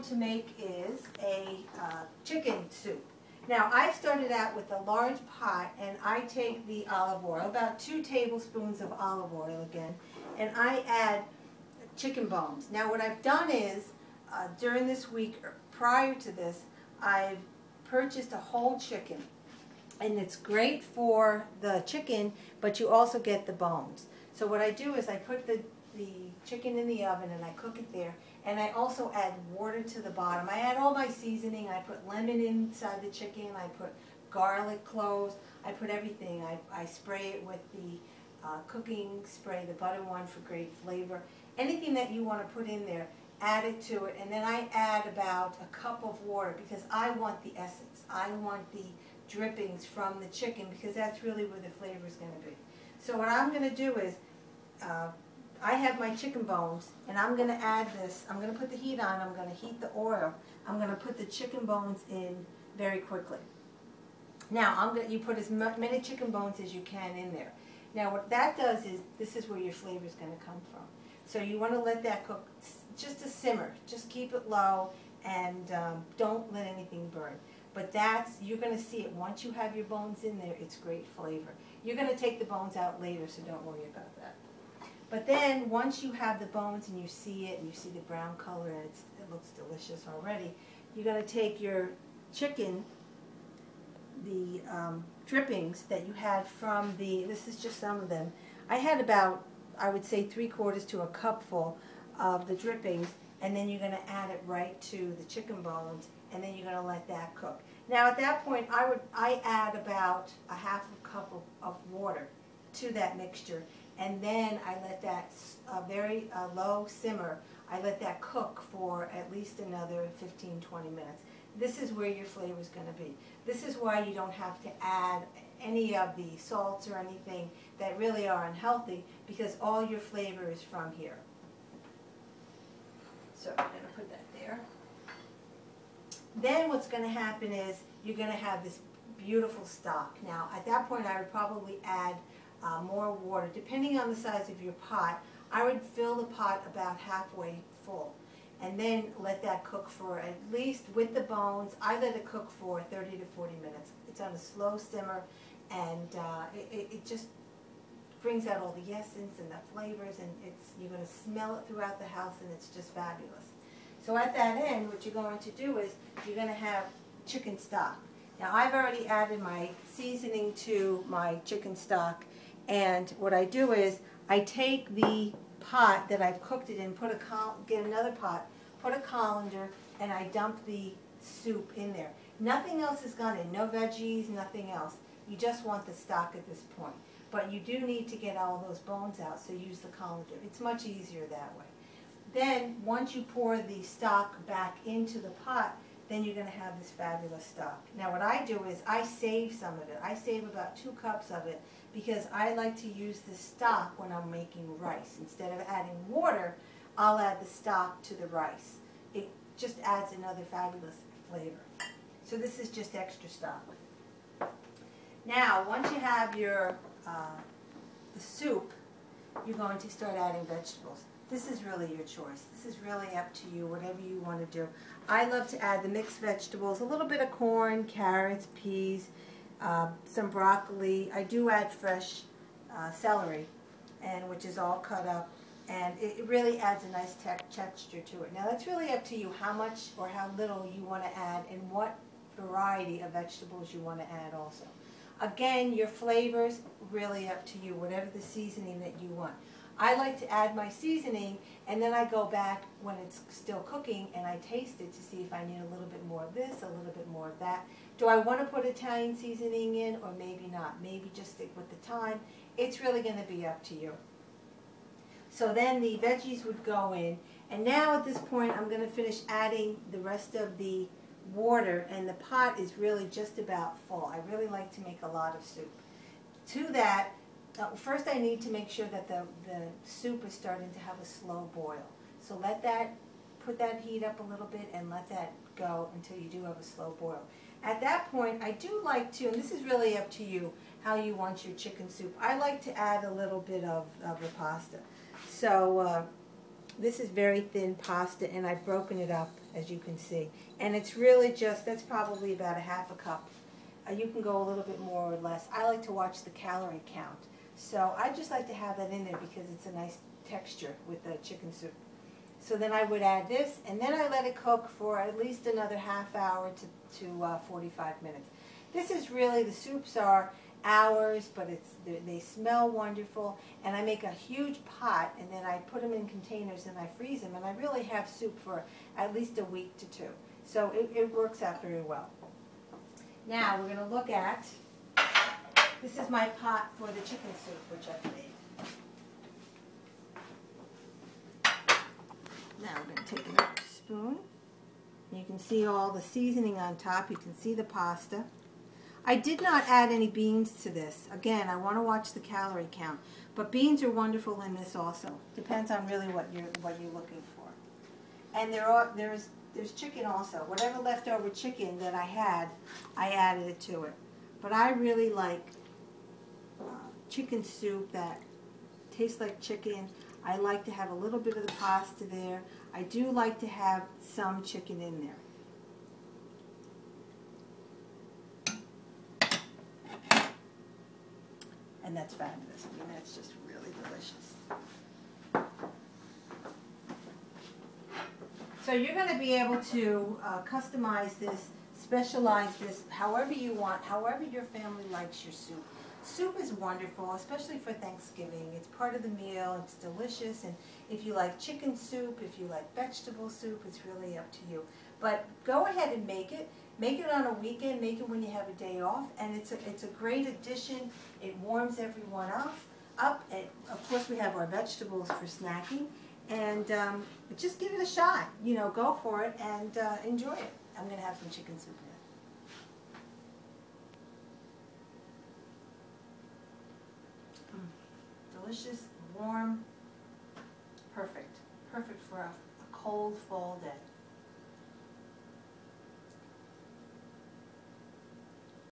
To make is a chicken soup. Now I started out with a large pot, and I take the olive oil, about 2 tablespoons of olive oil again, and I add chicken bones. Now what I've done is during this week prior to this, I've purchased a whole chicken, and it's great for the chicken, but you also get the bones. So what I do is I put the chicken in the oven and I cook it there, and I also add water to the bottom. I add all my seasoning. I put lemon inside the chicken. I put garlic cloves. I put everything. I spray it with the cooking spray, the butter one, for great flavor. Anything that you want to put in there, add it to it, and then I add about a cup of water because I want the essence. I want the drippings from the chicken because that's really where the flavor is going to be. So what I'm going to do is I have my chicken bones, and I'm going to add this. I'm going to put the heat on. I'm going to heat the oil. I'm going to put the chicken bones in very quickly. Now, you put as many chicken bones as you can in there. Now, what that does is, this is where your flavor is going to come from. So you want to let that cook just a simmer. Just keep it low, and don't let anything burn. But you're going to see it. Once you have your bones in there, it's great flavor. You're going to take the bones out later, so don't worry about that. But then, once you have the bones and you see it, and you see the brown color, and it looks delicious already, you're going to take your chicken, the drippings that you had from this is just some of them. I had about, I would say, 3/4 to a cupful of the drippings, and then you're going to add it right to the chicken bones, and then you're going to let that cook. Now, at that point, I add about a half a cup of water to that mixture, and then I let that very low simmer. I let that cook for at least another 15-20 minutes. This is where your flavor is going to be. This is why you don't have to add any of the salts or anything that really are unhealthy, because all your flavor is from here. So I'm going to put that there. Then what's going to happen is you're going to have this beautiful stock. Now, at that point, I would probably add more water. Depending on the size of your pot, I would fill the pot about halfway full, and then let that cook for, at least with the bones, I let it cook for 30 to 40 minutes. It's on a slow simmer, and it just brings out all the essence and the flavors, and you're going to smell it throughout the house, and it's just fabulous. So at that end, what you're going to do is you're going to have chicken stock. Now, I've already added my seasoning to my chicken stock, and what I do is I take the pot that I've cooked it in, get another pot, put a colander, and I dump the soup in there. Nothing else has gone in, no veggies, nothing else. You just want the stock at this point. But you do need to get all those bones out, so use the colander. It's much easier that way. Then, once you pour the stock back into the pot, then you're going to have this fabulous stock. Now what I do is I save some of it. I save about 2 cups of it because I like to use the stock when I'm making rice. Instead of adding water, I'll add the stock to the rice. It just adds another fabulous flavor. So this is just extra stock. Now once you have your the soup, you're going to start adding vegetables. This is really your choice. This is really up to you, whatever you want to do. I love to add the mixed vegetables, a little bit of corn, carrots, peas, some broccoli. I do add fresh celery, which is all cut up, and it really adds a nice texture to it. Now that's really up to you how much or how little you want to add, and what variety of vegetables you want to add also. Again, your flavors, really up to you, whatever the seasoning that you want. I like to add my seasoning, and then I go back when it's still cooking and I taste it to see if I need a little bit more of this, a little bit more of that. Do I want to put Italian seasoning in, or maybe not? Maybe just stick with the thyme. It's really going to be up to you. So then the veggies would go in, and now at this point I'm going to finish adding the rest of the water, and the pot is really just about full. I really like to make a lot of soup. To that, first I need to make sure that the soup is starting to have a slow boil. So put that heat up a little bit and let that go until you do have a slow boil. At that point, I do like to, and this is really up to you, how you want your chicken soup. I like to add a little bit of the pasta. So this is very thin pasta, and I've broken it up as you can see. And it's really just, that's probably about a half a cup. You can go a little bit more or less. I like to watch the calorie count. So I just like to have that in there because it's a nice texture with the chicken soup. So then I would add this, and then I let it cook for at least another half hour to 45 minutes. This is really, the soups are hours, but they smell wonderful, and I make a huge pot, and then I put them in containers and I freeze them, and I really have soup for at least a week to 2. So it works out very well. Now we're going to look at, this is my pot for the chicken soup, which I've made. Now we're going to take another spoon. You can see all the seasoning on top. You can see the pasta. I did not add any beans to this. Again, I want to watch the calorie count. But beans are wonderful in this also. Depends on really what you're looking for. And there's chicken also. Whatever leftover chicken that I had, I added it to it. But I really like chicken soup that tastes like chicken. I like to have a little bit of the pasta there. I do like to have some chicken in there. And that's fabulous. I mean, that's just really delicious. So you're going to be able to customize this, specialize this, however you want, however your family likes your soup. Soup is wonderful, especially for Thanksgiving. It's part of the meal, it's delicious, and if you like chicken soup, if you like vegetable soup, it's really up to you. But go ahead and make it. Make it on a weekend, make it when you have a day off, and it's a great addition. It warms everyone up. And of course, we have our vegetables for snacking, and just give it a shot. You know, go for it and enjoy it. I'm going to have some chicken soup now. Delicious, warm, perfect. Perfect for a cold fall day.